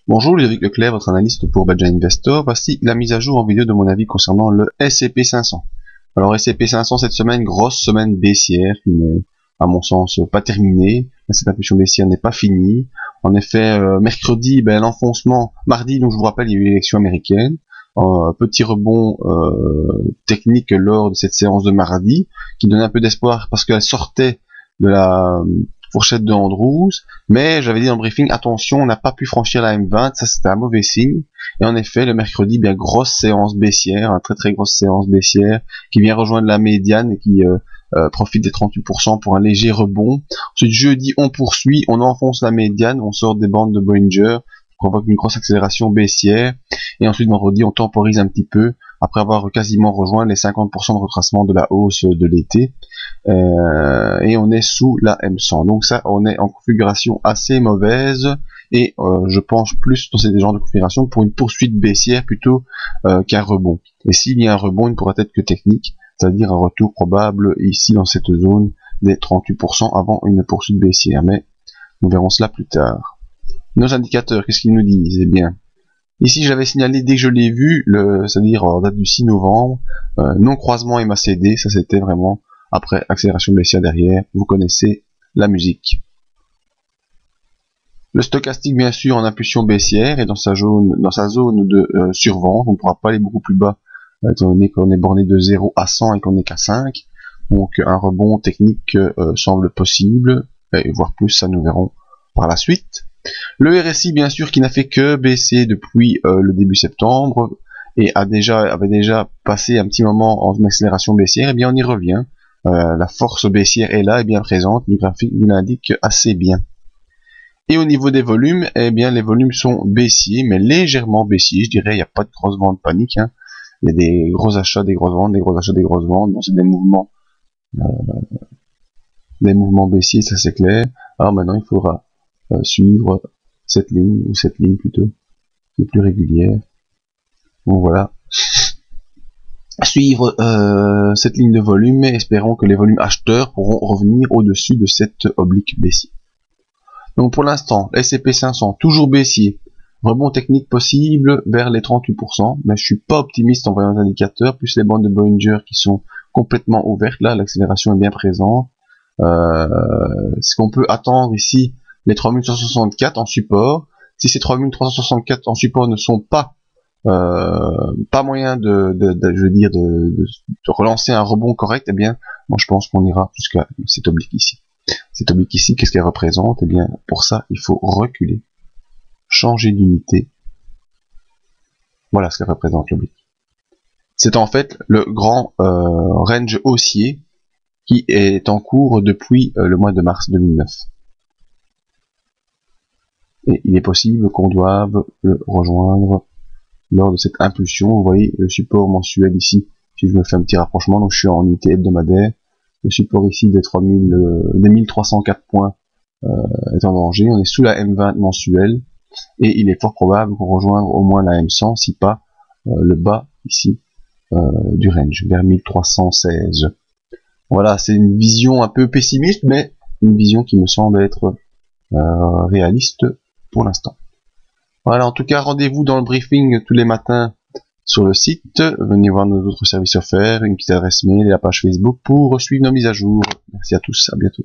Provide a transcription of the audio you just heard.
Bonjour, Ludovic Leclerc, votre analyste pour Badger Investor. Voici la mise à jour en vidéo de mon avis concernant le S&P 500. Alors S&P 500 cette semaine, grosse semaine baissière qui n'est, à mon sens, pas terminée. Cette impulsion baissière n'est pas finie. En effet, mercredi, l'enfoncement. Mardi, donc je vous rappelle, il y a eu l'élection américaine. Petit rebond technique lors de cette séance de mardi qui donnait un peu d'espoir parce qu'elle sortait de la fourchette de Andrews, mais j'avais dit dans le briefing, attention, on n'a pas pu franchir la M20, ça c'était un mauvais signe, et en effet, le mercredi, grosse séance baissière, très grosse séance baissière, qui vient rejoindre la médiane et qui profite des 38% pour un léger rebond. Ensuite, jeudi, on poursuit, on enfonce la médiane, on sort des bandes de Bollinger, on provoque une grosse accélération baissière, et ensuite, vendredi, on temporise un petit peu, après avoir quasiment rejoint les 50% de retracement de la hausse de l'été, et on est sous la M100. Donc ça, on est en configuration assez mauvaise, et je penche plus dans ces genres de configuration pour une poursuite baissière plutôt qu'un rebond. Et s'il y a un rebond, il ne pourra être que technique, c'est-à-dire un retour probable ici dans cette zone des 38% avant une poursuite baissière, mais nous verrons cela plus tard. Nos indicateurs, qu'est-ce qu'ils nous disent? Eh bien, ici, je l'avais signalé dès que je l'ai vu, c'est-à-dire en date du 6 novembre, non croisement MACD, ça c'était vraiment après accélération baissière derrière, vous connaissez la musique. Le stochastique, bien sûr, en impulsion baissière et dans sa zone de survente, on ne pourra pas aller beaucoup plus bas, étant donné qu'on est borné de 0 à 100 et qu'on n'est qu'à 5. Donc un rebond technique semble possible, et voire plus, ça nous verrons par la suite. Le RSI, bien sûr, qui n'a fait que baisser depuis le début septembre et avait déjà passé un petit moment en accélération baissière, et bien on y revient. La force baissière est là et bien présente, le graphique nous l'indique assez bien. Et au niveau des volumes, eh bien les volumes sont baissiers, mais légèrement baissiers, je dirais, il n'y a pas de grosse vente panique, hein. Il y a des gros achats, des grosses ventes, des gros achats, des grosses ventes, bon c'est des mouvements baissiers, ça c'est clair. Alors maintenant il faudra suivre cette ligne plutôt, qui est plus régulière. Bon voilà. Suivre cette ligne de volume, et espérons que les volumes acheteurs pourront revenir au-dessus de cette oblique baissier. Donc pour l'instant, S&P 500 toujours baissier, rebond technique possible vers les 38%, mais je suis pas optimiste en voyant les indicateurs, plus les bandes de Bollinger qui sont complètement ouvertes, là l'accélération est bien présente. Ce qu'on peut attendre ici, les 3164 en support. Si ces 3364 en support ne sont pas moyen de relancer un rebond correct, eh bien, moi je pense qu'on ira jusqu'à cette oblique ici. Cette oblique ici, qu'est-ce qu'elle représente? Eh bien, pour ça, il faut reculer, changer d'unité. Voilà ce qu'elle représente l'oblique. C'est en fait le grand range haussier qui est en cours depuis le mois de mars 2009. Et il est possible qu'on doive le rejoindre lors de cette impulsion. Vous voyez le support mensuel ici, si je me fais un petit rapprochement, donc je suis en unité hebdomadaire, le support ici des 1304 points est en danger, on est sous la M20 mensuelle, et il est fort probable qu'on rejoigne au moins la M100, si pas le bas ici du range, vers 1316. Voilà, c'est une vision un peu pessimiste, mais une vision qui me semble être réaliste pour l'instant. Voilà, en tout cas, rendez-vous dans le briefing tous les matins sur le site. Venez voir nos autres services offerts, une petite adresse mail et la page Facebook pour suivre nos mises à jour. Merci à tous, à bientôt.